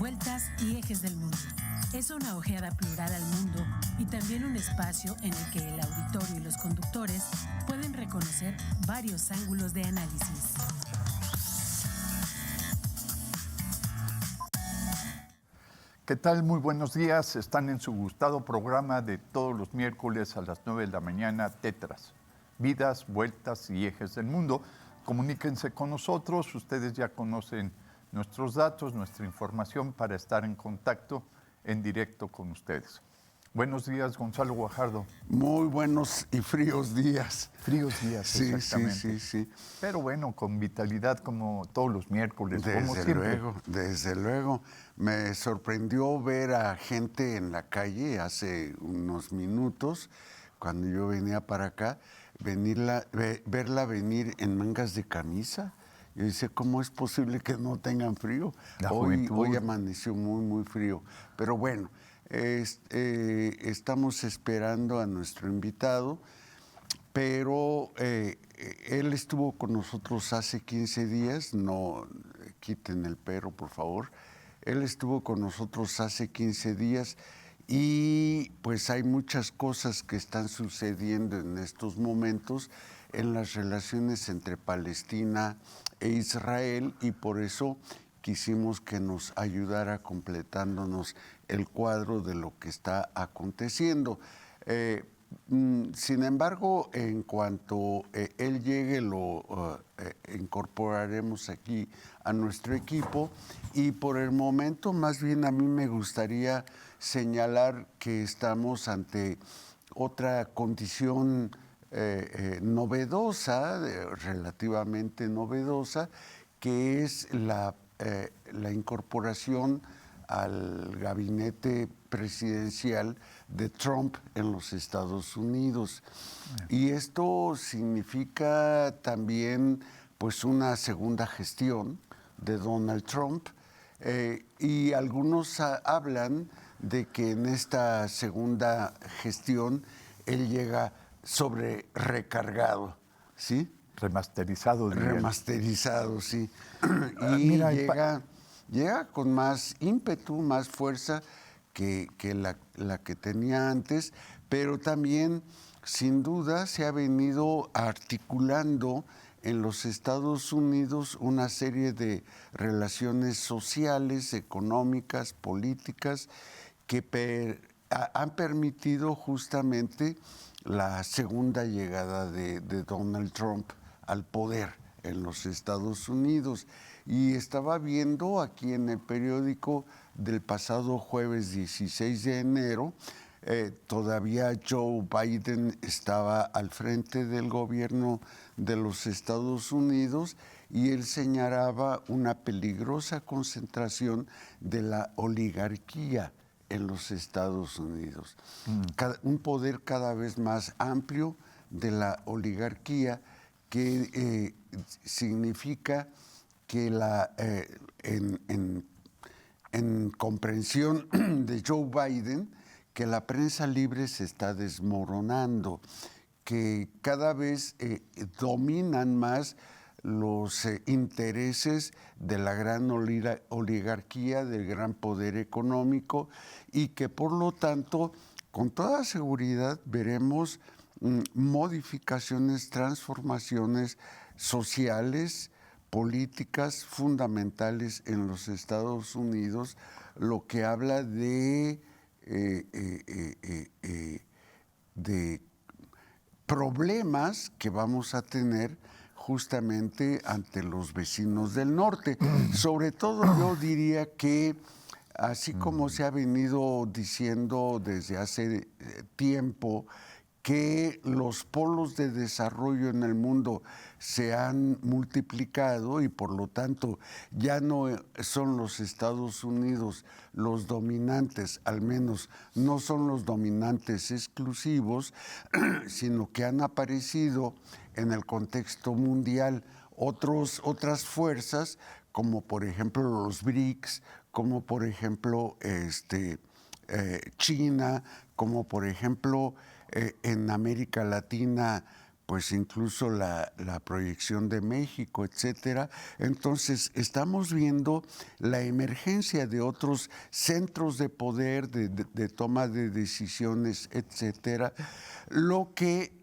vueltas y ejes del mundo. Es una ojeada plural al mundo y también un espacio en el que el auditorio y los conductores pueden reconocer varios ángulos de análisis. ¿Qué tal? Muy buenos días. Están en su gustado programa de todos los miércoles a las 9 de la mañana, Tetras. Vidas, vueltas y ejes del mundo. Comuníquense con nosotros. Ustedes ya conocen nuestros datos, nuestra información para estar en contacto en directo con ustedes. Buenos días, Gonzalo Guajardo. Muy buenos y fríos días. Fríos días, sí, exactamente. Sí. Pero bueno, con vitalidad como todos los miércoles, como siempre. Desde luego. Me sorprendió ver a gente en la calle hace unos minutos, cuando yo venía para acá, verla venir en mangas de camisa. Yo decía, ¿cómo es posible que no tengan frío? Hoy amaneció muy, muy frío. Pero bueno, estamos esperando a nuestro invitado, pero él estuvo con nosotros hace 15 días, no quiten el pero, por favor. Él estuvo con nosotros hace 15 días y pues hay muchas cosas que están sucediendo en estos momentos en las relaciones entre Palestina e Israel, y por eso quisimos que nos ayudara completándonos el cuadro de lo que está aconteciendo. Sin embargo, en cuanto él llegue, lo incorporaremos aquí a nuestro equipo, y por el momento más bien a mí me gustaría señalar que estamos ante otra condición novedosa, relativamente novedosa, que es la incorporación al gabinete presidencial de Trump en los Estados Unidos. Y esto significa también pues una segunda gestión de Donald Trump, y algunos hablan de que en esta segunda gestión él llega sobre recargado, ¿sí? Remasterizado, diría. Remasterizado, sí. Y llega con más ímpetu, más fuerza que la que tenía antes, pero también, sin duda, se ha venido articulando en los Estados Unidos una serie de relaciones sociales, económicas, políticas, que han permitido justamente la segunda llegada de Donald Trump al poder en los Estados Unidos. Y estaba viendo aquí en el periódico del pasado jueves 16 de enero, todavía Joe Biden estaba al frente del gobierno de los Estados Unidos, y él señalaba una peligrosa concentración de la oligarquía en los Estados Unidos. Un poder cada vez más amplio de la oligarquía, que significa que en comprensión de Joe Biden, que la prensa libre se está desmoronando, que cada vez dominan más los intereses de la gran oligarquía, del gran poder económico, y que por lo tanto, con toda seguridad, veremos modificaciones, transformaciones sociales, políticas fundamentales en los Estados Unidos, lo que habla de problemas que vamos a tener justamente ante los vecinos del norte. Sobre todo yo diría que, así como se ha venido diciendo desde hace tiempo, que los polos de desarrollo en el mundo se han multiplicado y por lo tanto ya no son los Estados Unidos los dominantes, al menos no son los dominantes exclusivos, sino que han aparecido en el contexto mundial otras fuerzas, como por ejemplo los BRICS, como por ejemplo China, como por ejemplo en América Latina, pues incluso la proyección de México, etcétera. Entonces, estamos viendo la emergencia de otros centros de poder, de toma de decisiones, etcétera, lo que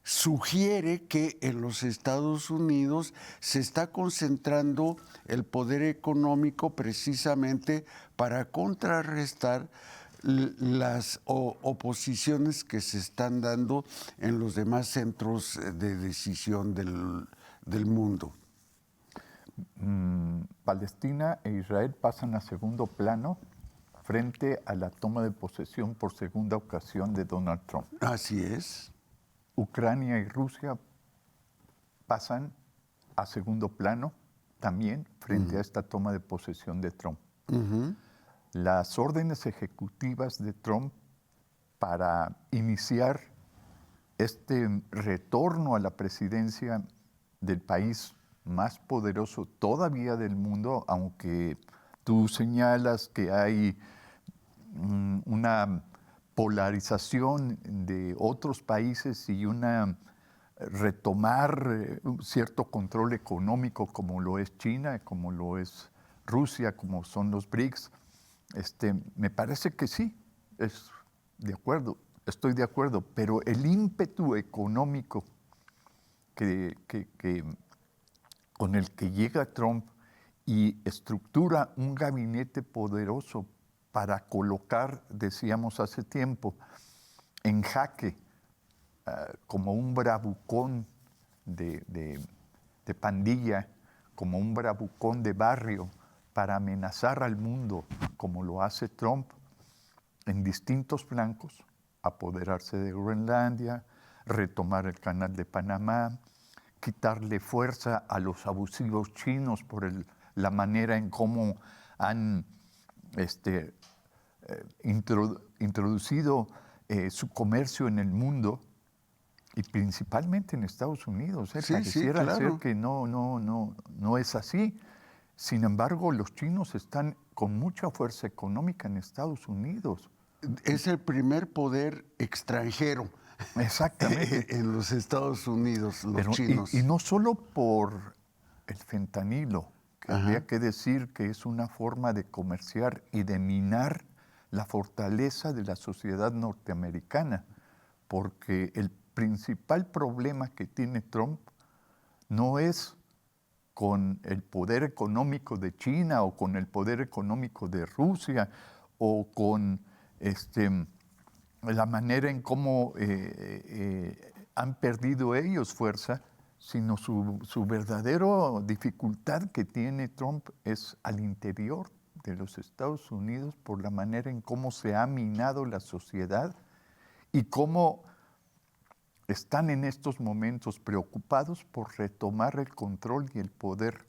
sugiere que en los Estados Unidos se está concentrando el poder económico precisamente para contrarrestar las oposiciones que se están dando en los demás centros de decisión del mundo. Palestina e Israel pasan a segundo plano frente a la toma de posesión por segunda ocasión de Donald Trump. Así es. Ucrania y Rusia pasan a segundo plano también frente a esta toma de posesión de Trump. Las órdenes ejecutivas de Trump para iniciar este retorno a la presidencia del país más poderoso todavía del mundo, aunque tú señalas que hay una polarización de otros países y retomar cierto control económico como lo es China, como lo es Rusia, como son los BRICS. Me parece que sí, estoy de acuerdo, pero el ímpetu económico con el que llega Trump y estructura un gabinete poderoso para colocar, decíamos hace tiempo, en jaque como un bravucón de pandilla, como un bravucón de barrio, para amenazar al mundo, como lo hace Trump, en distintos flancos, apoderarse de Groenlandia, retomar el canal de Panamá, quitarle fuerza a los abusivos chinos por la manera en cómo han introducido su comercio en el mundo y principalmente en Estados Unidos. Pareciera ser que no es así. Sin embargo, los chinos están con mucha fuerza económica en Estados Unidos. Es el primer poder extranjero. Exactamente. En los Estados Unidos, los chinos. Y no solo por el fentanilo, que habría que decir que es una forma de comerciar y de minar la fortaleza de la sociedad norteamericana, porque el principal problema que tiene Trump no es con el poder económico de China o con el poder económico de Rusia o con la manera en cómo han perdido ellos fuerza, sino su verdadera dificultad que tiene Trump es al interior de los Estados Unidos por la manera en cómo se ha minado la sociedad y cómo están en estos momentos preocupados por retomar el control y el poder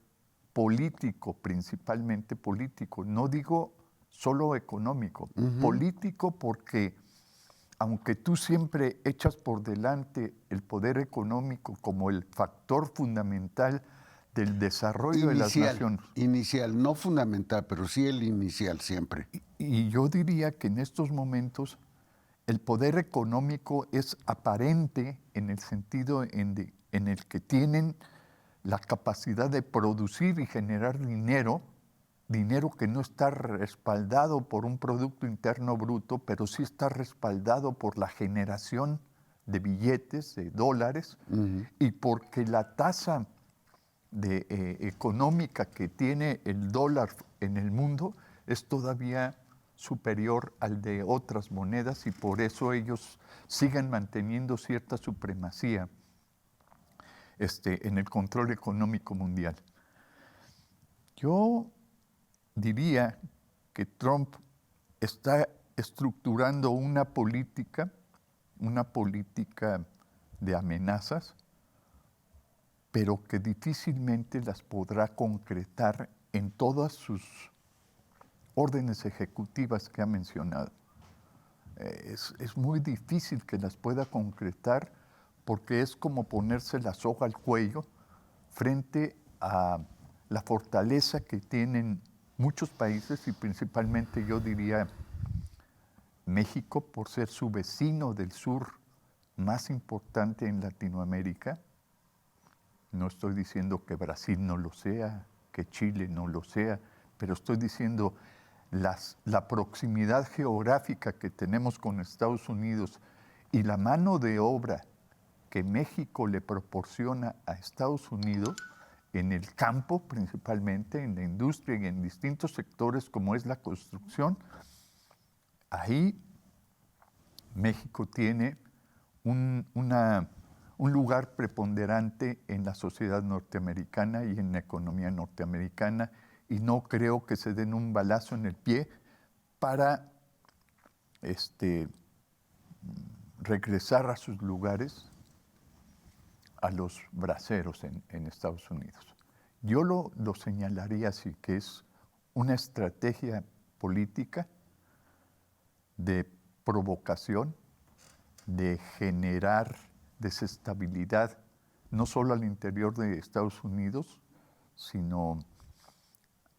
político, principalmente político. No digo solo económico, político, porque aunque tú siempre echas por delante el poder económico como el factor fundamental del desarrollo de las naciones. Inicial, no fundamental, pero sí el inicial siempre. Y yo diría que en estos momentos el poder económico es aparente en el sentido en el que tienen la capacidad de producir y generar dinero que no está respaldado por un Producto Interno Bruto, pero sí está respaldado por la generación de billetes, de dólares, y porque la tasa económica que tiene el dólar en el mundo es todavía superior al de otras monedas y por eso ellos siguen manteniendo cierta supremacía en el control económico mundial. Yo diría que Trump está estructurando una política de amenazas, pero que difícilmente las podrá concretar en todas sus órdenes ejecutivas que ha mencionado. Es muy difícil que las pueda concretar porque es como ponerse la soga al cuello frente a la fortaleza que tienen muchos países y principalmente yo diría México por ser su vecino del sur más importante en Latinoamérica. No estoy diciendo que Brasil no lo sea, que Chile no lo sea, pero estoy diciendo la proximidad geográfica que tenemos con Estados Unidos y la mano de obra que México le proporciona a Estados Unidos en el campo principalmente, en la industria y en distintos sectores como es la construcción. Ahí México tiene un lugar preponderante en la sociedad norteamericana y en la economía norteamericana, y no creo que se den un balazo en el pie para regresar a sus lugares a los braceros en Estados Unidos. Yo lo señalaría así, que es una estrategia política de provocación, de generar desestabilidad, no solo al interior de Estados Unidos, sino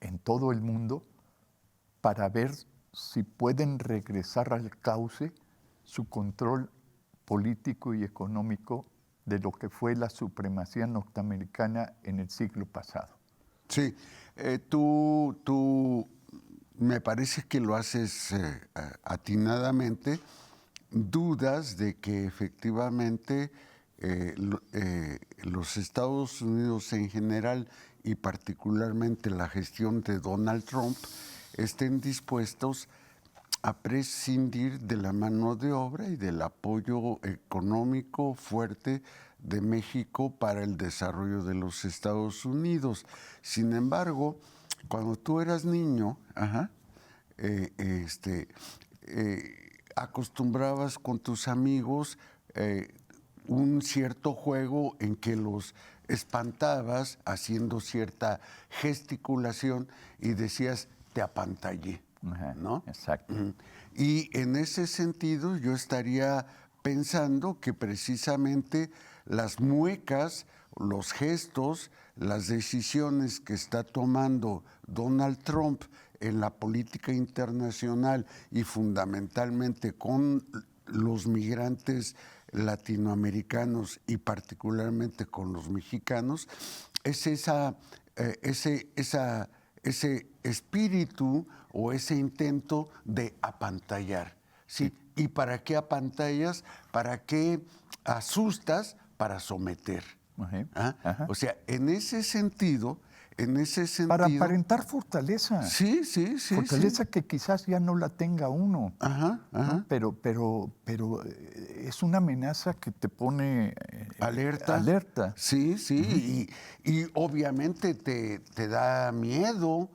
en todo el mundo, para ver si pueden regresar al cauce su control político y económico de lo que fue la supremacía norteamericana en el siglo pasado. Sí, tú me parece que lo haces atinadamente. Dudas de que efectivamente los Estados Unidos en general y particularmente la gestión de Donald Trump estén dispuestos a prescindir de la mano de obra y del apoyo económico fuerte de México para el desarrollo de los Estados Unidos. Sin embargo, cuando tú eras niño, acostumbrabas con tus amigos un cierto juego en que los espantabas haciendo cierta gesticulación y decías, te apantallé, ¿no? Exacto. Y en ese sentido yo estaría pensando que precisamente las muecas, los gestos, las decisiones que está tomando Donald Trump en la política internacional y fundamentalmente con los migrantes latinoamericanos y particularmente con los mexicanos, es ese espíritu o ese intento de apantallar. ¿Sí? ¿Y para qué apantallas? ¿Para qué asustas? Para someter. O sea, en ese sentido... Para aparentar fortaleza. Sí. Fortaleza que quizás ya no la tenga uno. ¿No? Pero es una amenaza que te pone alerta. Sí. Y obviamente te da miedo,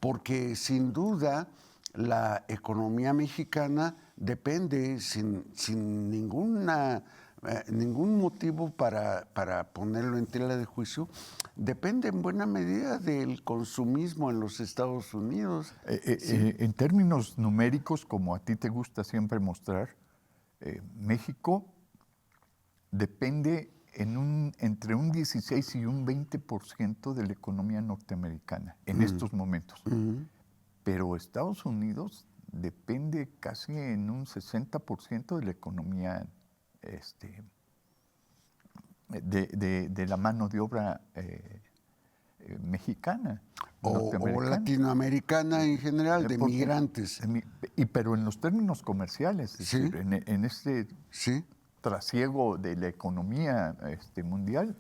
porque sin duda la economía mexicana depende sin ningún motivo para ponerlo en tela de juicio, depende en buena medida del consumismo en los Estados Unidos. En términos numéricos, como a ti te gusta siempre mostrar, México depende entre un 16 y un 20% de la economía norteamericana en estos momentos. Pero Estados Unidos depende casi en un 60% de la economía de la mano de obra mexicana o latinoamericana en general, de migrantes. Pero en los términos comerciales, ¿Sí? Es decir, en este trasiego de la economía mundial,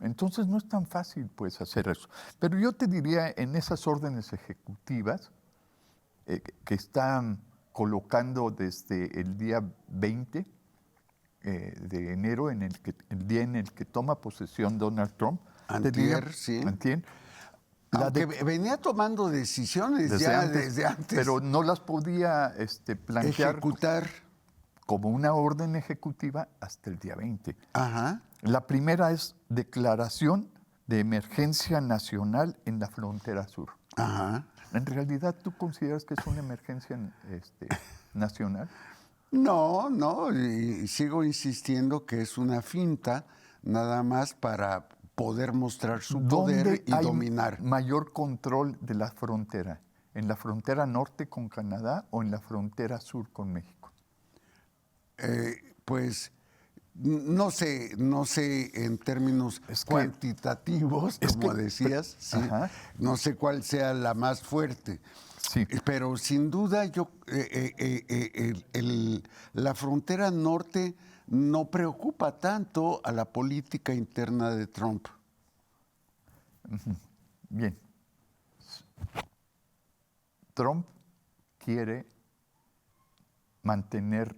entonces no es tan fácil pues hacer eso. Pero yo te diría, en esas órdenes ejecutivas que están colocando desde el día 20 de enero, el día en el que toma posesión Donald Trump. Antier. Aunque venía tomando decisiones desde antes. Pero no las podía plantear. Ejecutar. Como una orden ejecutiva hasta el día 20. Ajá. La primera es declaración de emergencia nacional en la frontera sur. Ajá. ¿En realidad tú consideras que es una emergencia nacional? No, y sigo insistiendo que es una finta nada más para poder mostrar su poder y dominar. ¿Mayor control de la frontera? ¿En la frontera norte con Canadá o en la frontera sur con México? Pues no sé en términos cuantitativos, como decías, sí, no sé cuál sea la más fuerte. Sí. Pero sin duda la frontera norte no preocupa tanto a la política interna de Trump. Bien. Trump quiere mantener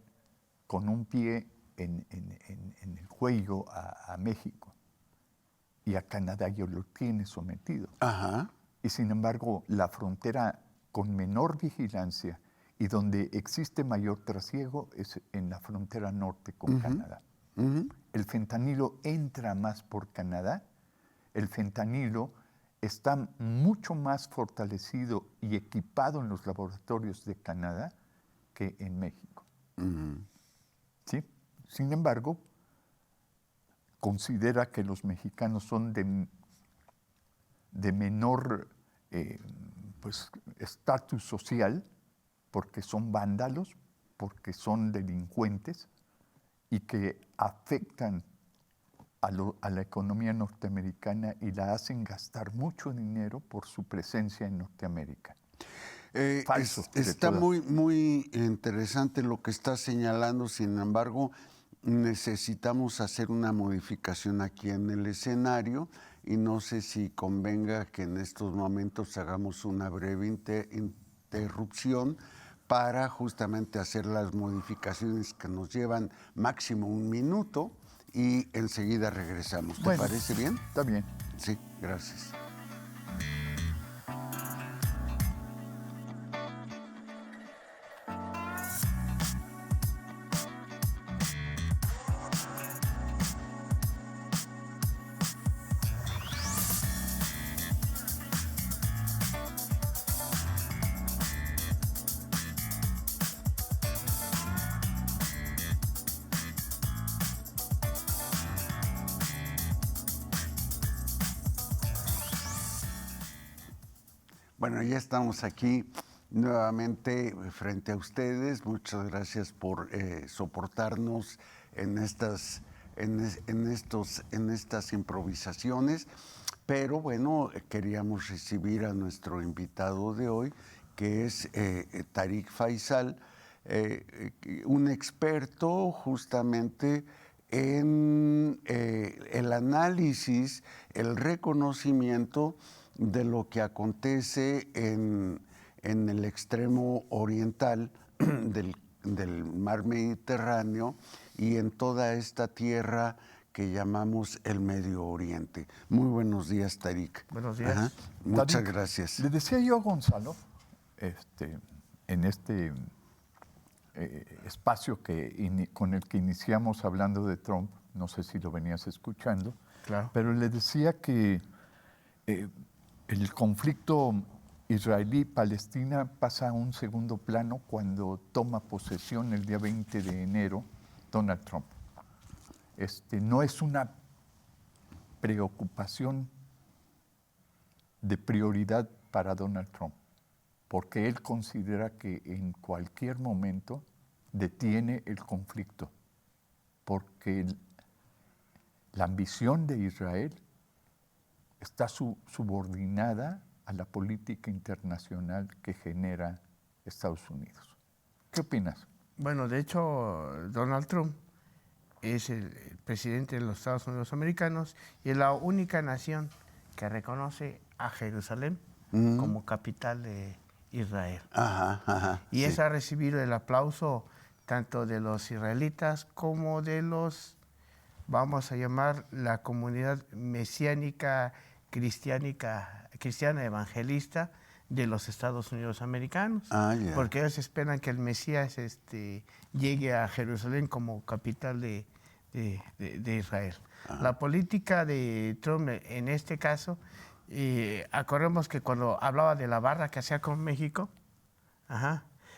con un pie en el cuello a México, y a Canadá ya lo tiene sometido. Ajá. Y sin embargo, la frontera con menor vigilancia y donde existe mayor trasiego es en la frontera norte con Canadá. El fentanilo entra más por Canadá. El fentanilo está mucho más fortalecido y equipado en los laboratorios de Canadá que en México. ¿Sí? Sin embargo, considera que los mexicanos son de menor estatus social, porque son vándalos, porque son delincuentes y que afectan a la economía norteamericana y la hacen gastar mucho dinero por su presencia en Norteamérica. Falso. Está muy interesante lo que está señalando, sin embargo, necesitamos hacer una modificación aquí en el escenario y no sé si convenga que en estos momentos hagamos una breve interrupción para justamente hacer las modificaciones que nos llevan máximo 1 minuto y enseguida regresamos. ¿Te parece bien? Está bien. Sí, gracias. Bueno, ya estamos aquí nuevamente frente a ustedes. Muchas gracias por soportarnos en estas improvisaciones. Pero bueno, queríamos recibir a nuestro invitado de hoy, que es Tariq Faisal, un experto justamente en el análisis, el reconocimiento de lo que acontece en el extremo oriental del mar Mediterráneo y en toda esta tierra que llamamos el Medio Oriente. Muy buenos días, Tariq. Buenos días. Muchas Tariq, gracias. Le decía yo a Gonzalo, en este espacio con el que iniciamos hablando de Trump, no sé si lo venías escuchando, Claro. pero le decía que el conflicto israelí-palestina pasa a un segundo plano cuando toma posesión el día 20 de enero Donald Trump. No es una preocupación de prioridad para Donald Trump, porque él considera que en cualquier momento detiene el conflicto, porque la ambición de Israel está subordinada a la política internacional que genera Estados Unidos. ¿Qué opinas? Bueno, de hecho, Donald Trump es el presidente de los Estados Unidos americanos y es la única nación que reconoce a Jerusalén como capital de Israel. Y eso ha recibido el aplauso tanto de los israelitas como de los, vamos a llamar, la comunidad mesiánica cristiana evangelista de los Estados Unidos americanos, porque ellos esperan que el Mesías llegue a Jerusalén como capital de Israel. La política de Trump en este caso, acordemos que cuando hablaba de la barra que hacía con México,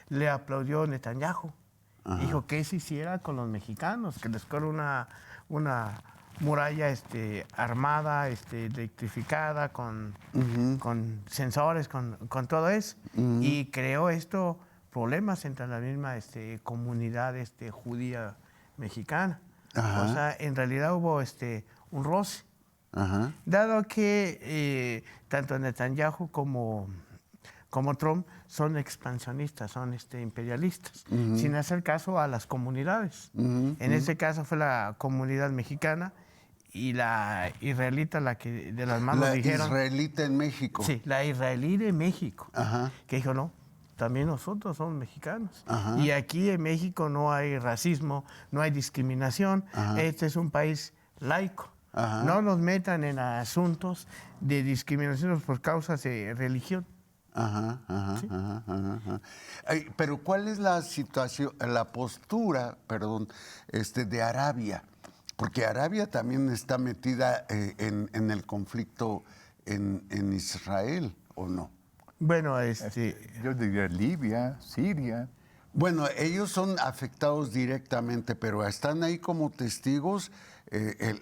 le aplaudió Netanyahu. Dijo que se hiciera con los mexicanos, que les corre una muralla armada, electrificada, con sensores, con todo eso. Y creó problemas entre la misma comunidad judía mexicana. Ajá. O sea, en realidad hubo un roce. Ajá. Dado que tanto Netanyahu como Trump son expansionistas, son imperialistas, sin hacer caso a las comunidades. En este caso fue la comunidad mexicana y la israelita la que de las manos dijeron... La israelita en México. Sí, la israelí de México, Ajá. que dijo, no, también nosotros somos mexicanos. Ajá. Y aquí en México no hay racismo, no hay discriminación. Ajá. Este es un país laico. Ajá. No nos metan en asuntos de discriminación por causas de religión. Ajá, ajá, ¿Sí? ajá, ajá. Pero ¿cuál es la situación, la postura, perdón, de Arabia? Porque Arabia también está metida en el conflicto en Israel, ¿o no? Bueno, yo diría Libia, Siria. Bueno, ellos son afectados directamente, pero están ahí como testigos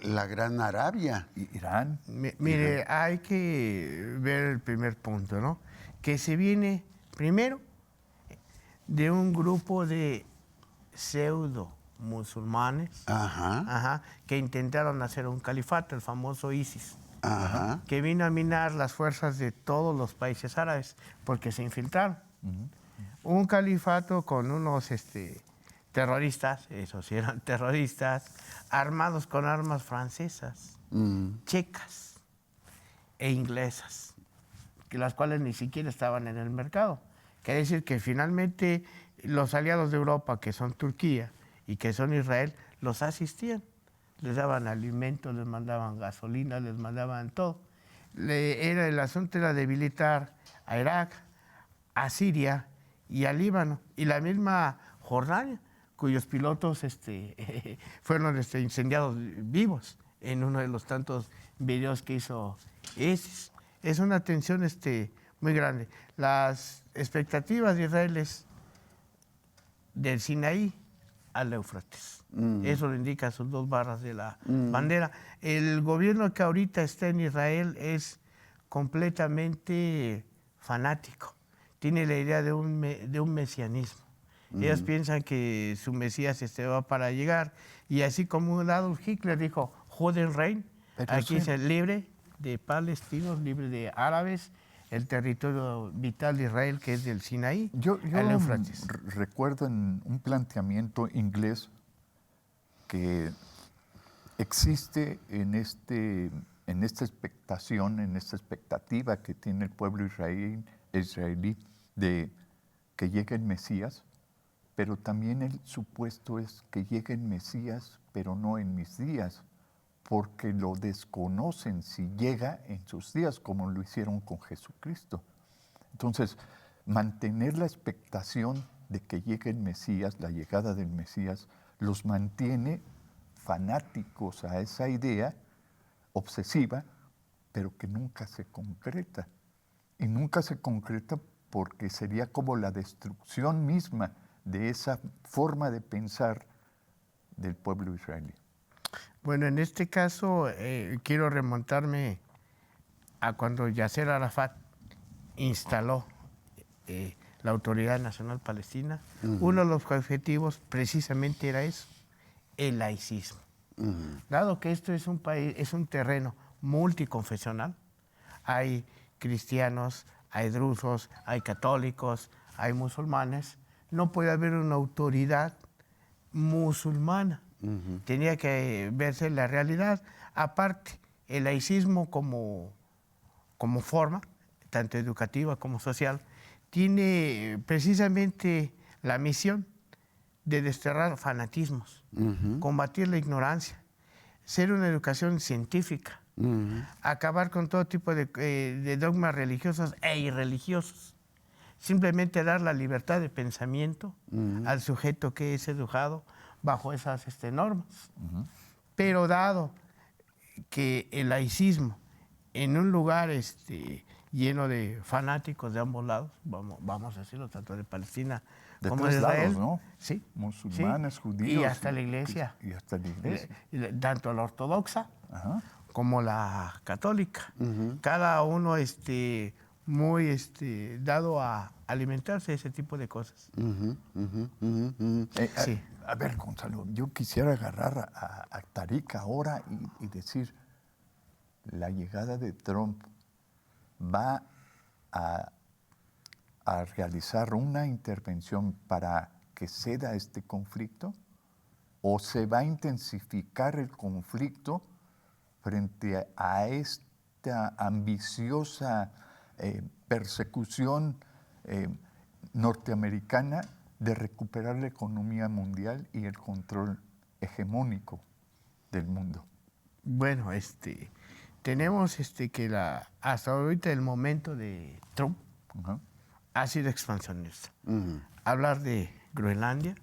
la Gran Arabia. Irán. Mire, hay que ver el primer punto, ¿no? Que se viene primero de un grupo de pseudo musulmanes, Ajá. que intentaron hacer un califato, el famoso ISIS, Ajá. que vino a minar las fuerzas de todos los países árabes porque se infiltraron. Un califato con unos terroristas, esos sí eran terroristas, armados con armas francesas, checas e inglesas, que las cuales ni siquiera estaban en el mercado. Quiere decir que finalmente los aliados de Europa, que son Turquía y que son Israel, los asistían. Les daban alimentos, les mandaban gasolina, les mandaban todo. El asunto era debilitar a Irak, a Siria y a Líbano, y la misma Jordania, cuyos pilotos fueron incendiados vivos en uno de los tantos videos que hizo ISIS. Es una tensión muy grande. Las expectativas de Israel es del Sinaí al Éufrates. Eso lo indican sus 2 barras de la bandera. El gobierno que ahorita está en Israel es completamente fanático. Tiene la idea de un mesianismo. Ellos piensan que su Mesías va para llegar. Y así como Adolf Hitler dijo, Juden Rein, aquí es libre de palestinos, libre de árabes, el territorio vital de Israel, que es del Sinaí, al Éufrates. Recuerdo en un planteamiento inglés que existe en esta expectación, en esta expectativa que tiene el pueblo israelí de que llegue el Mesías, pero también el supuesto es que llegue el Mesías, pero no en mis días, porque lo desconocen si llega en sus días, como lo hicieron con Jesucristo. Entonces, mantener la expectación de que llegue el Mesías, la llegada del Mesías, los mantiene fanáticos a esa idea obsesiva, pero que nunca se concreta. Y nunca se concreta porque sería como la destrucción misma de esa forma de pensar del pueblo israelí. Bueno, en este caso quiero remontarme a cuando Yasser Arafat instaló la Autoridad Nacional Palestina. Uno de los objetivos precisamente era eso, el laicismo. Dado que esto es un país, es un terreno multiconfesional, hay cristianos, hay drusos, hay católicos, hay musulmanes, no puede haber una autoridad musulmana. Tenía que verse la realidad. Aparte, el laicismo como forma, tanto educativa como social, tiene precisamente la misión de desterrar fanatismos, combatir la ignorancia, ser una educación científica, acabar con todo tipo de dogmas religiosos e irreligiosos, simplemente dar la libertad de pensamiento al sujeto que es educado bajo esas normas. Pero dado que el laicismo en un lugar lleno de fanáticos de ambos lados, vamos a decirlo, tanto de Palestina como de Israel, lados, ¿no? Sí, musulmanes, sí, judíos. y hasta la iglesia. Y hasta la iglesia. Tanto la ortodoxa como la católica. Cada uno muy dado a alimentarse de ese tipo de cosas. Sí. A ver, Gonzalo, yo quisiera agarrar a Tariq ahora y decir, la llegada de Trump va a realizar una intervención para que ceda este conflicto, o se va a intensificar el conflicto frente a esta ambiciosa persecución norteamericana de recuperar la economía mundial y el control hegemónico del mundo. Bueno, tenemos que hasta ahorita el momento de Trump ha sido expansionista. Hablar de Groenlandia,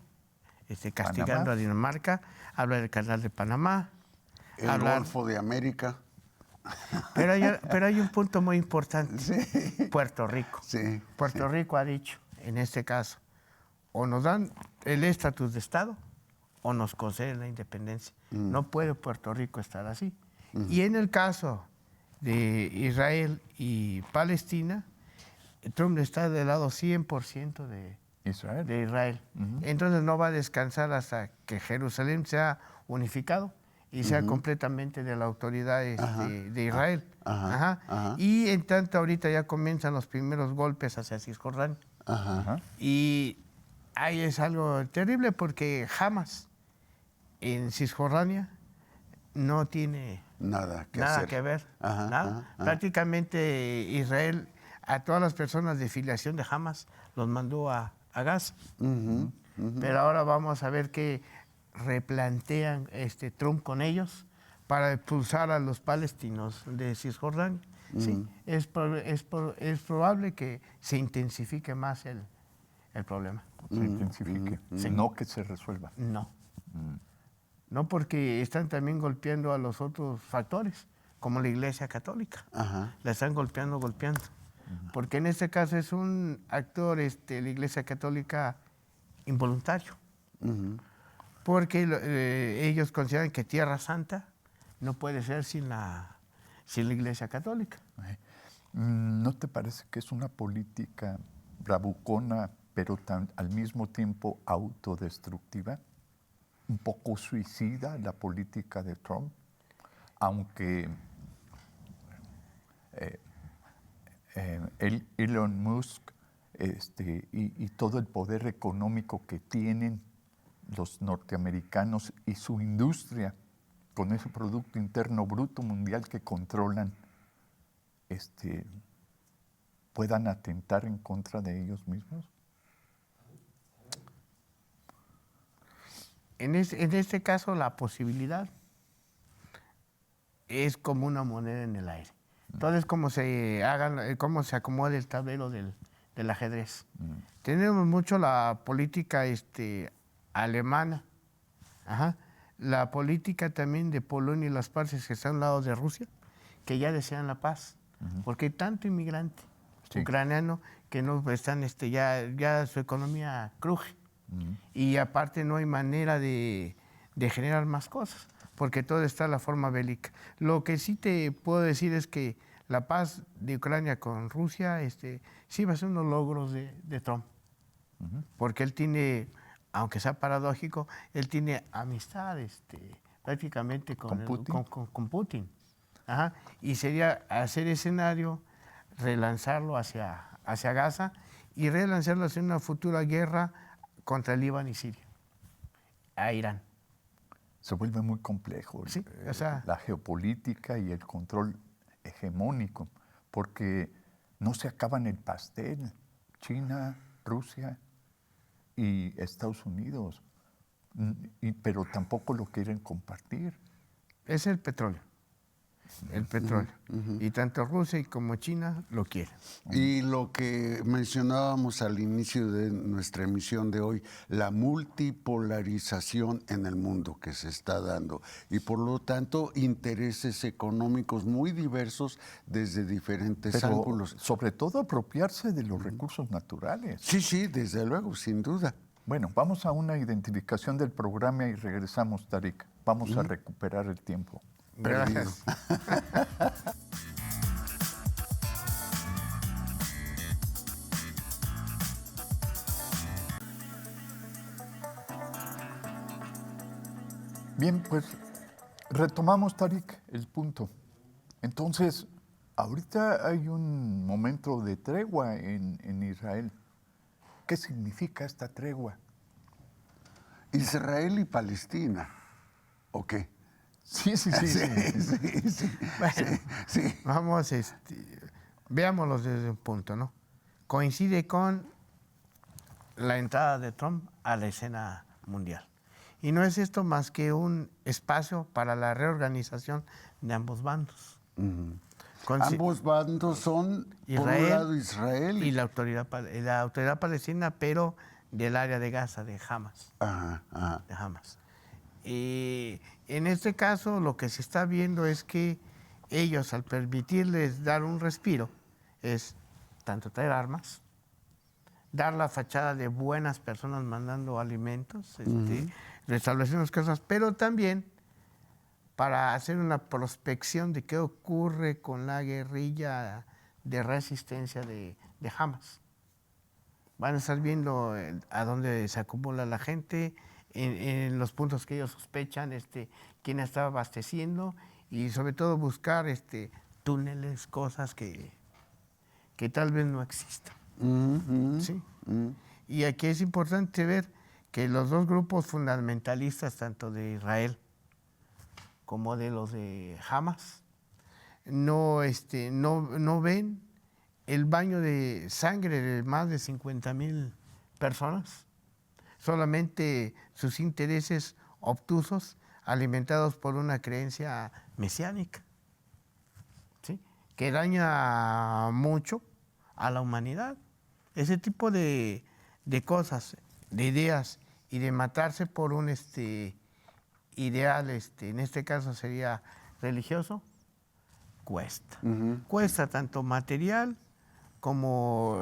castigando Panamá. a Dinamarca, hablar del canal de Panamá, el Golfo de América. Pero hay un punto muy importante. Sí. Puerto Rico. Sí, Puerto Rico ha dicho, en este caso, o nos dan el estatus de Estado o nos conceden la independencia. No puede Puerto Rico estar así. Y en el caso de Israel y Palestina, Trump está del lado 100% de Israel. Entonces no va a descansar hasta que Jerusalén sea unificado y sea completamente de la autoridad de Israel. Y en tanto ahorita ya comienzan los primeros golpes hacia Cisjordania. Y ahí es algo terrible porque Hamas en Cisjordania no tiene nada que ver. Prácticamente Israel a todas las personas de filiación de Hamas los mandó a Gaza. Pero ahora vamos a ver qué replantean Trump con ellos para expulsar a los palestinos de Cisjordania. Sí, es probable que se intensifique más el problema. Se intensifique, no que se resuelva. No. No, porque están también golpeando a los otros factores, como la Iglesia Católica. La están golpeando. Porque en este caso es un actor, la Iglesia Católica, involuntario. Porque ellos consideran que Tierra Santa no puede ser sin la Iglesia Católica. ¿No te parece que es una política bravucona, pero al mismo tiempo autodestructiva? Un poco suicida la política de Trump, aunque Elon Musk y todo el poder económico que tienen los norteamericanos y su industria con ese Producto Interno Bruto Mundial que controlan, puedan atentar en contra de ellos mismos? En este caso, la posibilidad es como una moneda en el aire. Entonces, cómo se acomode el tablero del ajedrez. Tenemos mucho la política alemana, la política también de Polonia y las partes que están al lado de Rusia, que ya desean la paz, porque hay tanto inmigrante ucraniano que no están, ya su economía cruje. Y aparte no hay manera de generar más cosas, porque todo está en la forma bélica. Lo que sí te puedo decir es que la paz de Ucrania con Rusia sí va a ser unos logros de Trump, porque él tiene, aunque sea paradójico, él tiene amistad prácticamente con Putin. Y sería hacer escenario, relanzarlo hacia Gaza y relanzarlo hacia una futura guerra contra el Líbano y Siria, a Irán. Se vuelve muy complejo la geopolítica y el control hegemónico, porque no se acaban el pastel. China, Rusia y Estados Unidos, pero tampoco lo quieren compartir. Es el petróleo. Y tanto Rusia como China lo quieren. Y lo que mencionábamos al inicio de nuestra emisión de hoy, la multipolarización en el mundo que se está dando y por lo tanto intereses económicos muy diversos desde diferentes ángulos. Sobre todo apropiarse de los recursos naturales. Sí, desde luego, sin duda. Bueno, vamos a una identificación del programa y regresamos, Tariq. Vamos a recuperar el tiempo. Gracias. Bien, pues retomamos, Tarik, el punto. Entonces, ahorita hay un momento de tregua en Israel. ¿Qué significa esta tregua? Israel y Palestina, ¿o qué? Sí. Bueno, vamos, veámoslo desde un punto, ¿no? Coincide con la entrada de Trump a la escena mundial. Y no es esto más que un espacio para la reorganización de ambos bandos. Ambos bandos son, Israel, por un lado, Israel y la autoridad palestina, pero del área de Gaza, de Hamas. De Hamas. Y en este caso, lo que se está viendo es que ellos, al permitirles dar un respiro, es tanto traer armas, dar la fachada de buenas personas mandando alimentos, restablecer las cosas, pero también para hacer una prospección de qué ocurre con la guerrilla de resistencia de Hamas. Van a estar viendo a dónde se acumula la gente, en los puntos que ellos sospechan, quién está abasteciendo, y sobre todo buscar túneles, cosas que tal vez no existan. ¿Sí? Y aquí es importante ver que los dos grupos fundamentalistas, tanto de Israel como de los de Hamas, no ven el baño de sangre de más de 50,000 personas, solamente sus intereses obtusos alimentados por una creencia mesiánica, ¿sí? Que daña mucho a la humanidad. Ese tipo de cosas, de ideas y de matarse por un ideal, en este caso sería religioso, cuesta. Cuesta tanto material como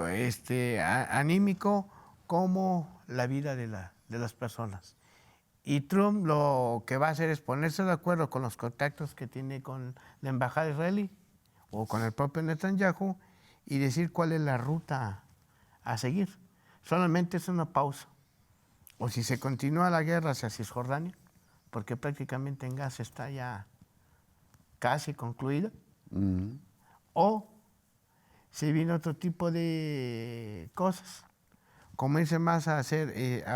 anímico, como la vida de las personas. Y Trump lo que va a hacer es ponerse de acuerdo con los contactos que tiene con la embajada israelí o con el propio Netanyahu y decir cuál es la ruta a seguir. Solamente es una pausa. O si se continúa la guerra hacia Cisjordania, porque prácticamente en Gaza está ya casi concluida, o si viene otro tipo de cosas, como irse más a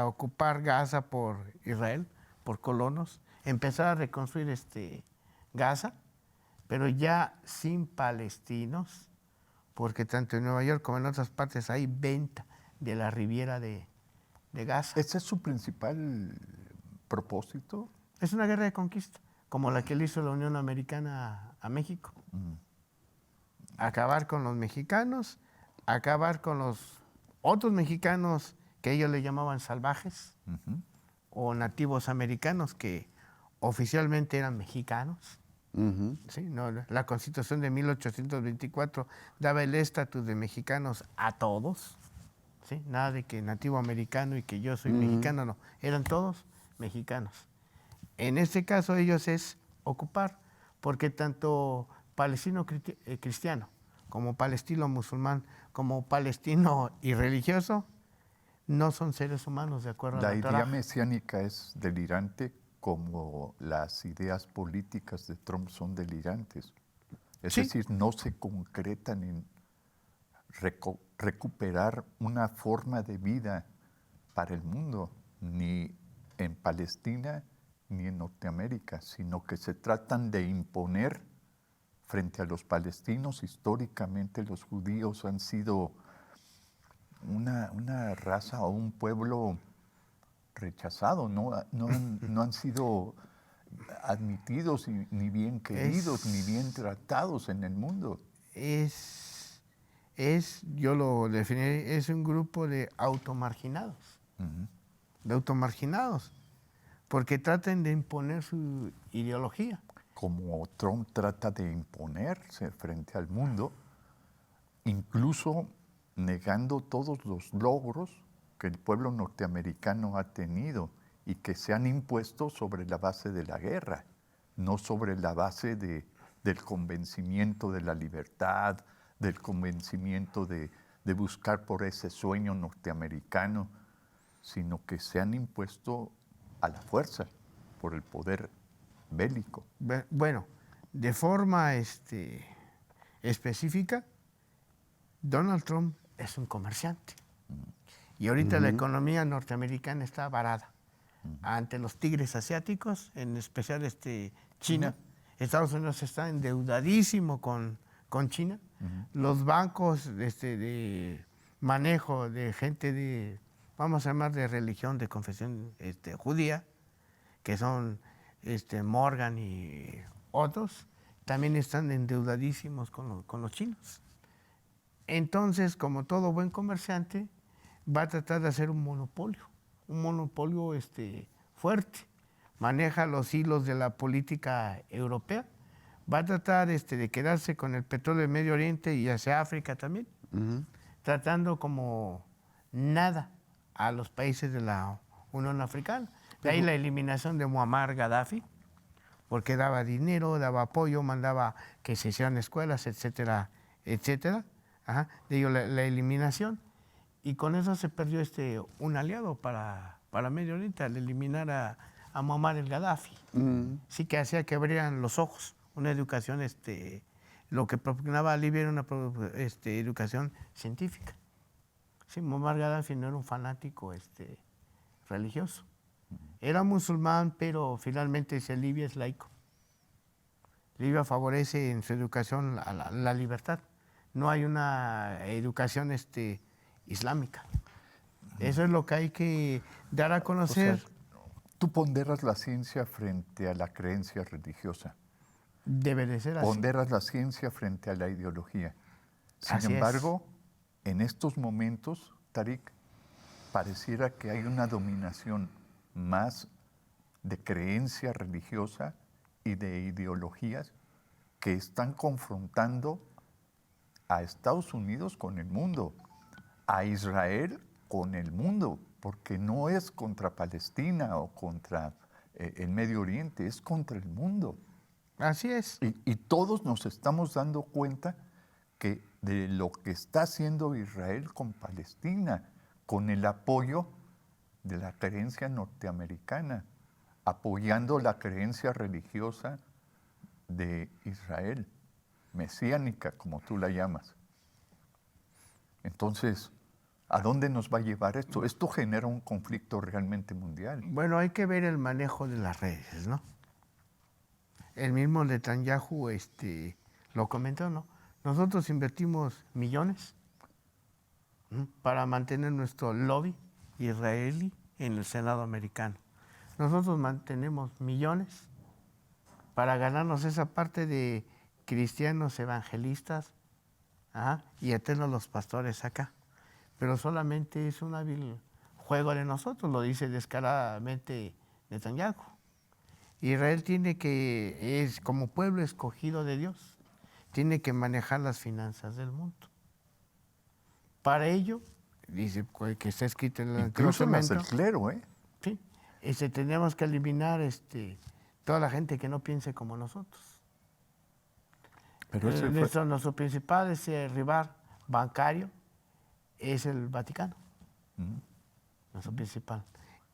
ocupar Gaza por Israel, por colonos, empezar a reconstruir Gaza, pero ya sin palestinos, porque tanto en Nueva York como en otras partes hay venta de la Riviera de Gaza. ¿Ese es su principal propósito? Es una guerra de conquista, como la que le hizo la Unión Americana a México. Acabar con los mexicanos, acabar con los otros mexicanos que ellos le llamaban salvajes, o nativos americanos que oficialmente eran mexicanos. ¿Sí? No, la Constitución de 1824 daba el estatus de mexicanos a todos. ¿Sí? Nada de que nativo americano y que yo soy mexicano, no. Eran todos mexicanos. En este caso ellos es ocupar, porque tanto palestino cristiano, como palestino musulmán, como palestino y religioso, no son seres humanos de acuerdo a la Torá. La idea mesiánica es delirante como las ideas políticas de Trump son delirantes. Es decir, no se concretan en recuperar una forma de vida para el mundo, ni en Palestina ni en Norteamérica, sino que se tratan de imponer frente a los palestinos. Históricamente los judíos han sido una raza o un pueblo rechazado, no han sido admitidos ni bien queridos, ni bien tratados en el mundo. Yo lo definiría, es un grupo de automarginados, porque tratan de imponer su ideología. Como Trump trata de imponerse frente al mundo, incluso negando todos los logros que el pueblo norteamericano ha tenido y que se han impuesto sobre la base de la guerra, no sobre la base del convencimiento de la libertad, del convencimiento de buscar por ese sueño norteamericano, sino que se han impuesto a la fuerza por el poder bélico. Bueno, de forma específica, Donald Trump es un comerciante. Y ahorita la economía norteamericana está varada ante los tigres asiáticos, en especial China. Estados Unidos está endeudadísimo con China. Los bancos de manejo de gente de, vamos a llamar, de religión, de confesión judía, que son Morgan y otros, también están endeudadísimos con los chinos. Entonces, como todo buen comerciante, va a tratar de hacer un monopolio fuerte. Maneja los hilos de la política europea. Va a tratar de quedarse con el petróleo del Medio Oriente y hacia África también, tratando como nada a los países de la Unión Africana. De ahí la eliminación de Muammar Gaddafi, porque daba dinero, daba apoyo, mandaba que se hicieran escuelas, etcétera, etcétera. De ello la eliminación. Y con eso se perdió un aliado para Medio Oriente, al eliminar a Muammar el Gaddafi. Sí, que hacía que abrieran los ojos. Una educación, lo que propugnaba Libia era una educación científica. Sí, Muammar Gaddafi no era un fanático religioso. Era musulmán, pero finalmente Libia es laico. Libia favorece en su educación la libertad. No hay una educación islámica. Eso es lo que hay que dar a conocer. O sea, tú ponderas la ciencia frente a la creencia religiosa. Debe de ser así. Ponderas la ciencia frente a la ideología. Sin embargo, en estos momentos, Tarik, pareciera que hay una dominación más de creencia religiosa y de ideologías que están confrontando a Estados Unidos con el mundo, a Israel con el mundo, porque no es contra Palestina o contra el Medio Oriente, es contra el mundo. Así es. Y todos nos estamos dando cuenta que de lo que está haciendo Israel con Palestina, con el apoyo de la creencia norteamericana, apoyando la creencia religiosa de Israel, mesiánica, como tú la llamas. Entonces, ¿a dónde nos va a llevar esto? Esto genera un conflicto realmente mundial. Bueno, hay que ver el manejo de las redes, ¿no? El mismo Netanyahu lo comentó, ¿no? Nosotros invertimos millones para mantener nuestro lobby israelí en el Senado americano. Nosotros mantenemos millones para ganarnos esa parte de cristianos evangelistas y eternos los pastores acá. Pero solamente es un hábil juego de nosotros, lo dice descaradamente Netanyahu. Israel es como pueblo escogido de Dios, tiene que manejar las finanzas del mundo. Para ello, dice que está escrito en el Antiguo Testamento. Incluso el clero, ¿eh? Sí, tenemos que eliminar toda la gente que no piense como nosotros. Pero nuestro principal rival bancario es el Vaticano, nuestro principal.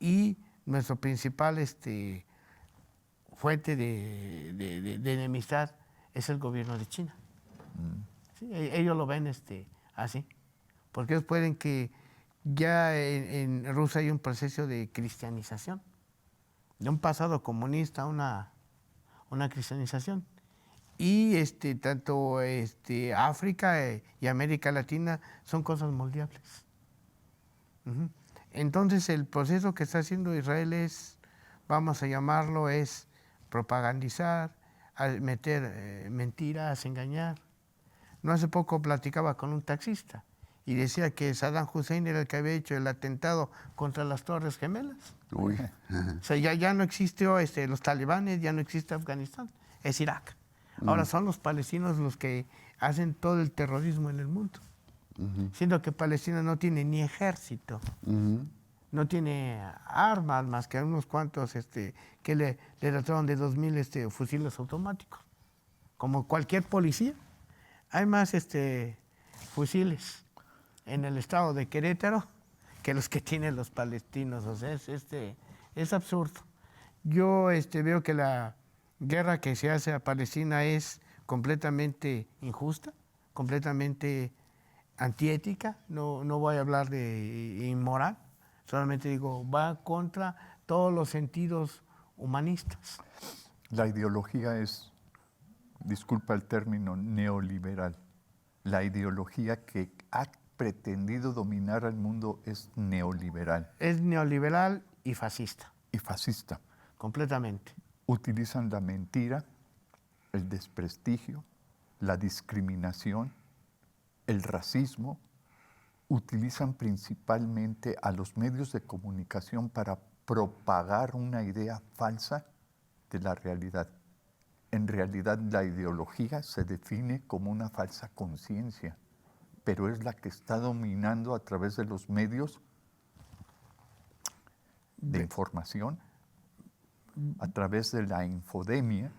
Y nuestro principal fuente de enemistad es el gobierno de China. Sí, ellos lo ven así, porque ellos pueden que ya en Rusia hay un proceso de cristianización, de un pasado comunista a una cristianización. Y tanto África y América Latina son cosas moldeables. Entonces el proceso que está haciendo Israel es, vamos a llamarlo, es propagandizar, meter mentiras, engañar. No hace poco platicaba con un taxista y decía que Saddam Hussein era el que había hecho el atentado contra las Torres Gemelas. Uy. O sea, ya no existió los talibanes, ya no existe Afganistán, es Irak. Ahora son los palestinos los que hacen todo el terrorismo en el mundo. Siendo que Palestina no tiene ni ejército, no tiene armas más que unos cuantos que le trataron de 2,000 fusiles automáticos. Como cualquier policía, hay más fusiles en el estado de Querétaro que los que tienen los palestinos. O sea, es absurdo. Yo veo que guerra que se hace a Palestina es completamente injusta, completamente antiética, no voy a hablar de inmoral, solamente digo, va contra todos los sentidos humanistas. La ideología es, disculpa el término, neoliberal. La ideología que ha pretendido dominar al mundo es neoliberal. Es neoliberal y fascista. Y fascista. Completamente. Utilizan la mentira, el desprestigio, la discriminación, el racismo. Utilizan principalmente a los medios de comunicación para propagar una idea falsa de la realidad. En realidad, la ideología se define como una falsa conciencia, pero es la que está dominando a través de los medios de información, a través de la infodemia,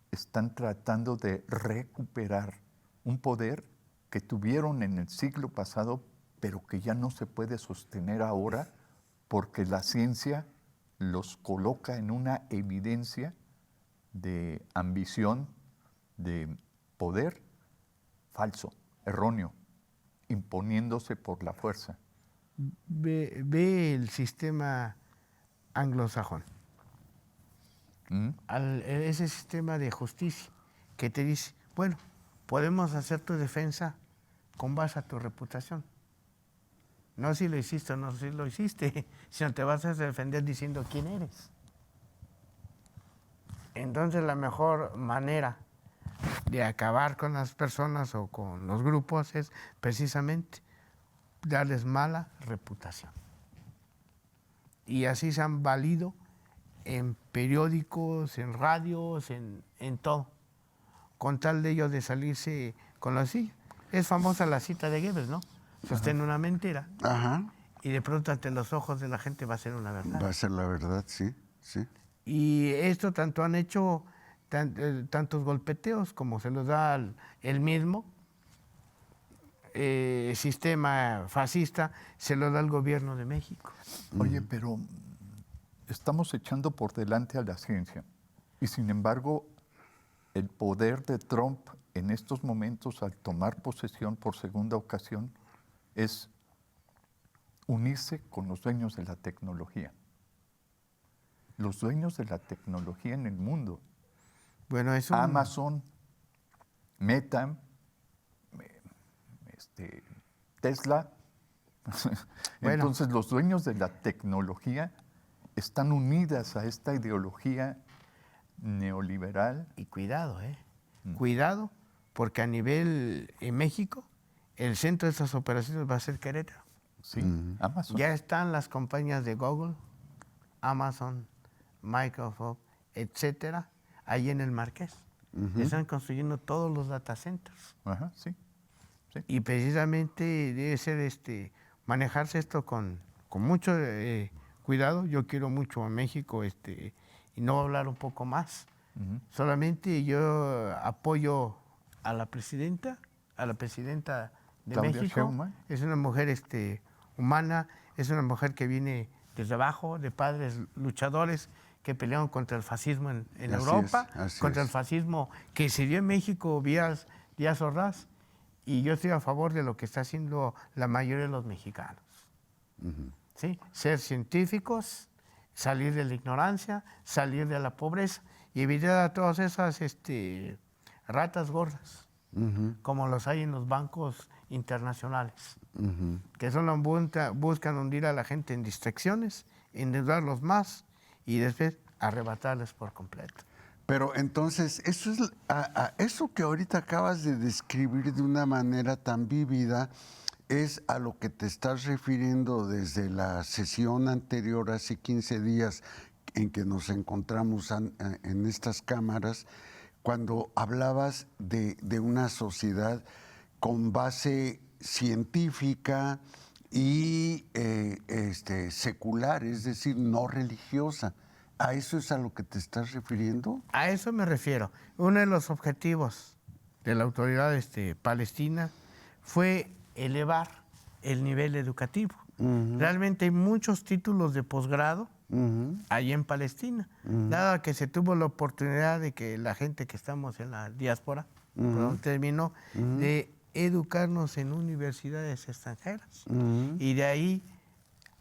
están tratando de recuperar un poder que tuvieron en el siglo pasado, pero que ya no se puede sostener ahora porque la ciencia los coloca en una evidencia de ambición, de poder falso, erróneo, imponiéndose por la fuerza. Ve el sistema anglosajón. Ese sistema de justicia que te dice, bueno, podemos hacer tu defensa con base a tu reputación. No si lo hiciste o no si lo hiciste, sino te vas a defender diciendo quién eres. Entonces la mejor manera de acabar con las personas o con los grupos es precisamente darles mala reputación. Y así se han valido en periódicos, en radios, en todo, con tal de ellos de salirse con la silla. Es famosa la cita de Goebbels, ¿no? Sostén una mentira. Ajá. Y de pronto ante los ojos de la gente va a ser una verdad. Va a ser la verdad, sí, sí. Y esto tanto han hecho tantos golpeteos como se los da el mismo sistema fascista, se lo da el gobierno de México. Oye, pero estamos echando por delante a la ciencia. Y sin embargo, el poder de Trump en estos momentos, al tomar posesión por segunda ocasión, es unirse con los dueños de la tecnología. Los dueños de la tecnología en el mundo. Bueno, eso Amazon, Meta, Tesla. Bueno. Entonces, los dueños de la tecnología están unidas a esta ideología neoliberal. Y cuidado, cuidado, porque a nivel en México, el centro de estas operaciones va a ser Querétaro. Sí, Amazon. Ya están las compañías de Google, Amazon, Microsoft, etcétera, ahí en el Marqués. Están construyendo todos los data centers. Ajá, sí. Sí. Y precisamente debe ser manejarse esto con mucho cuidado. Yo quiero mucho a México y no voy a hablar un poco más. Solamente yo apoyo a la presidenta de Claudia México. Sheinbaum. Es una mujer humana, es una mujer que viene desde abajo, de padres luchadores que pelearon contra el fascismo en Europa, contra el fascismo que se dio en México vía Díaz Ordaz. Y yo estoy a favor de lo que está haciendo la mayoría de los mexicanos. ¿Sí? Ser científicos, salir de la ignorancia, salir de la pobreza y evitar a todas esas ratas gordas, como los hay en los bancos internacionales, que solo buscan hundir a la gente en distracciones, endeudarlos más y después arrebatarles por completo. Pero entonces, eso que ahorita acabas de describir de una manera tan vívida es a lo que te estás refiriendo desde la sesión anterior, hace 15 días, en que nos encontramos en estas cámaras, cuando hablabas de una sociedad con base científica y secular, es decir, no religiosa. ¿A eso es a lo que te estás refiriendo? A eso me refiero. Uno de los objetivos de la autoridad palestina fue elevar el nivel educativo. Realmente hay muchos títulos de posgrado ahí en Palestina, dado que se tuvo la oportunidad de que la gente que estamos en la diáspora, terminó de educarnos en universidades extranjeras, y de ahí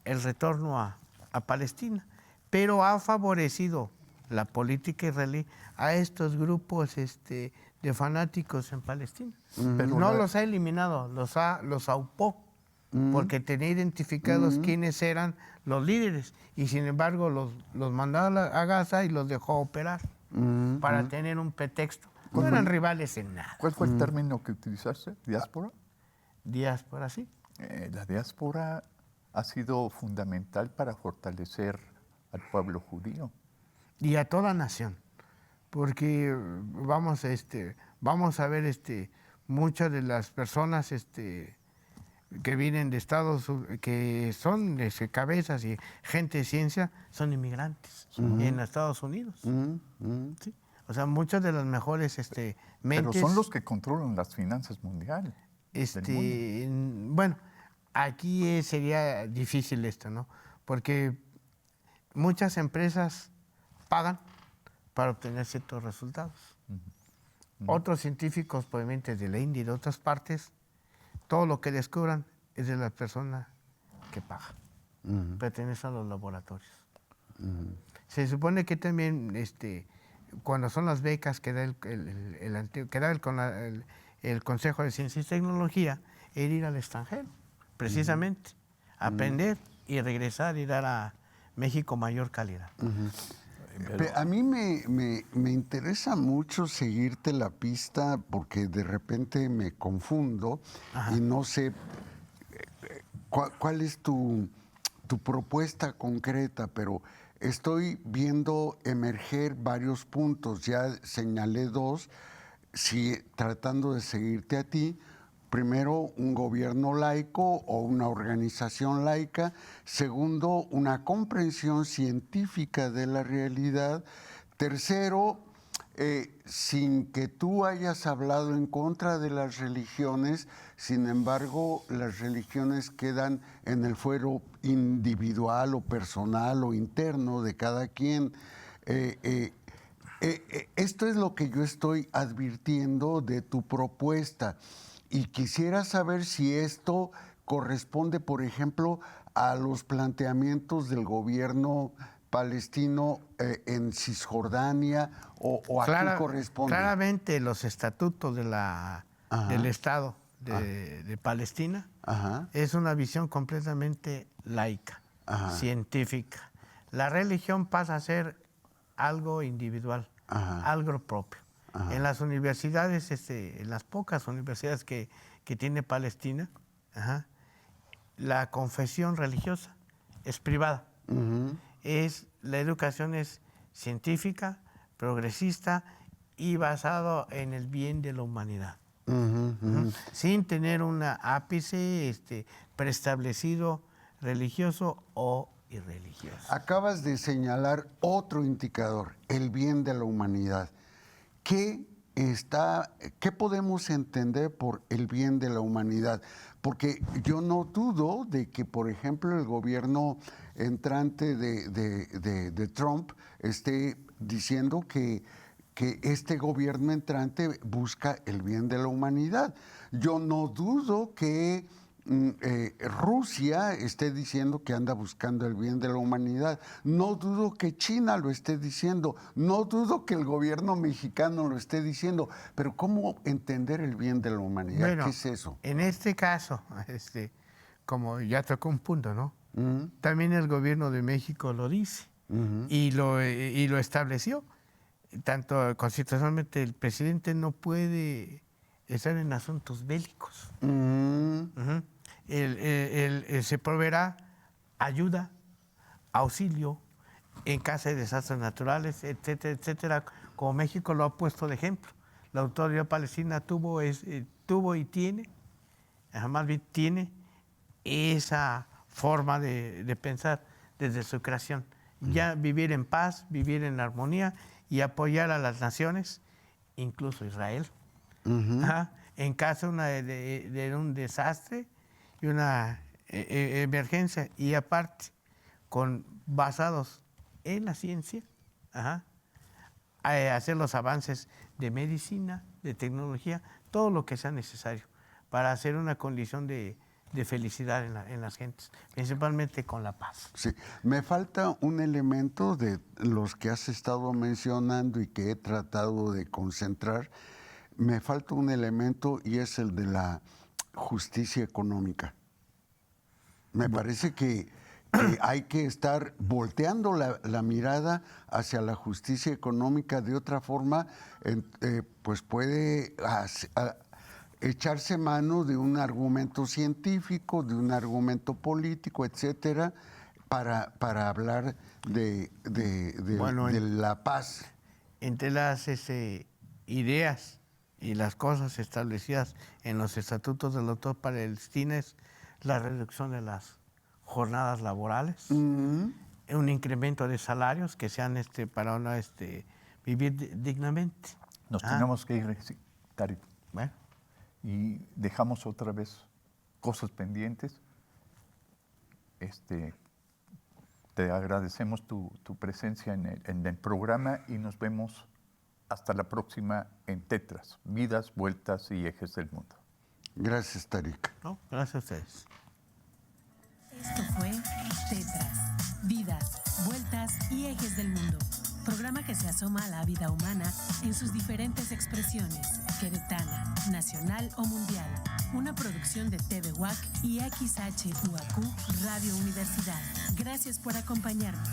el retorno a Palestina, pero ha favorecido la política israelí a estos grupos de fanáticos en Palestina. Pero no los ha eliminado, los aupó, porque tenía identificados quiénes eran los líderes, y sin embargo los mandaba a Gaza y los dejó operar para tener un pretexto. No eran rivales en nada. ¿Cuál fue el término que utilizaste? ¿Diáspora? Diáspora, sí. La diáspora ha sido fundamental para fortalecer al pueblo judío. Y a toda nación, porque vamos a ver muchas de las personas que vienen de Estados Unidos, que son cabezas y gente de ciencia, son inmigrantes en Estados Unidos. ¿Sí? O sea, muchas de las mejores mentes... Pero son los que controlan las finanzas mundiales. Bueno, aquí sería difícil esto, ¿no? Porque muchas empresas pagan para obtener ciertos resultados. Otros científicos provenientes de la India y de otras partes, todo lo que descubran es de la persona que paga. Pertenece a los laboratorios. Se supone que también cuando son las becas que da el Consejo de Ciencia y Tecnología, era ir al extranjero, precisamente, aprender y regresar y dar a México mayor calidad. A mí me interesa mucho seguirte la pista porque de repente me confundo y no sé cuál es tu propuesta concreta, pero estoy viendo emerger varios puntos. Ya señalé dos, tratando de seguirte a ti. Primero, un gobierno laico o una organización laica. Segundo, una comprensión científica de la realidad. Tercero, sin que tú hayas hablado en contra de las religiones, sin embargo, las religiones quedan en el fuero individual o personal o interno de cada quien. Esto es lo que yo estoy advirtiendo de tu propuesta. Y quisiera saber si esto corresponde, por ejemplo, a los planteamientos del gobierno palestino en Cisjordania o a qué corresponde. Claramente los estatutos del Estado de Palestina es una visión completamente laica, científica. La religión pasa a ser algo individual, algo propio. En las universidades, en las pocas universidades que tiene Palestina, la confesión religiosa es privada. La educación es científica, progresista y basado en el bien de la humanidad. Sin tener un ápice preestablecido religioso o irreligioso. Acabas de señalar otro indicador, el bien de la humanidad. ¿Qué podemos entender por el bien de la humanidad? Porque yo no dudo de que, por ejemplo, el gobierno entrante de Trump esté diciendo que este gobierno entrante busca el bien de la humanidad. Yo no dudo que Rusia esté diciendo que anda buscando el bien de la humanidad. No dudo que China lo esté diciendo. No dudo que el gobierno mexicano lo esté diciendo. Pero ¿cómo entender el bien de la humanidad? Bueno, ¿qué es eso? En este caso, como ya tocó un punto, ¿no? También el gobierno de México lo dice y lo estableció. Tanto constitucionalmente el presidente no puede estar en asuntos bélicos. Se proveerá ayuda, auxilio en caso de desastres naturales, etcétera, etcétera, como México lo ha puesto de ejemplo. La autoridad palestina tuvo y tiene, más bien tiene esa forma de pensar desde su creación. Ya vivir en paz, vivir en armonía y apoyar a las naciones, incluso Israel, en caso de un desastre y una emergencia. Y aparte, basados en la ciencia, hacer los avances de medicina, de tecnología, todo lo que sea necesario para hacer una condición de felicidad en las gentes, principalmente con la paz. Sí, me falta un elemento de los que has estado mencionando y que he tratado de concentrar. Me falta un elemento y es el de la justicia económica. Me parece que hay que estar volteando la mirada hacia la justicia económica. De otra forma, pues puede echarse mano de un argumento científico, de un argumento político, etcétera, para hablar de la paz. Entre las ideas y las cosas establecidas en los estatutos del doctor Palestina es la reducción de las jornadas laborales, un incremento de salarios que sean para no vivir dignamente. Nos tenemos que ir, Tarik. Bueno. Y dejamos otra vez cosas pendientes. Te agradecemos tu presencia en el programa y nos vemos hasta la próxima en Tetras, Vidas, Vueltas y Ejes del Mundo. Gracias, Tarik. No, gracias a ustedes. Esto fue Tetras, Vidas, Vueltas y Ejes del Mundo. Programa que se asoma a la vida humana en sus diferentes expresiones, queretana, nacional o mundial. Una producción de TV UAC y XHUAQ Radio Universidad. Gracias por acompañarnos.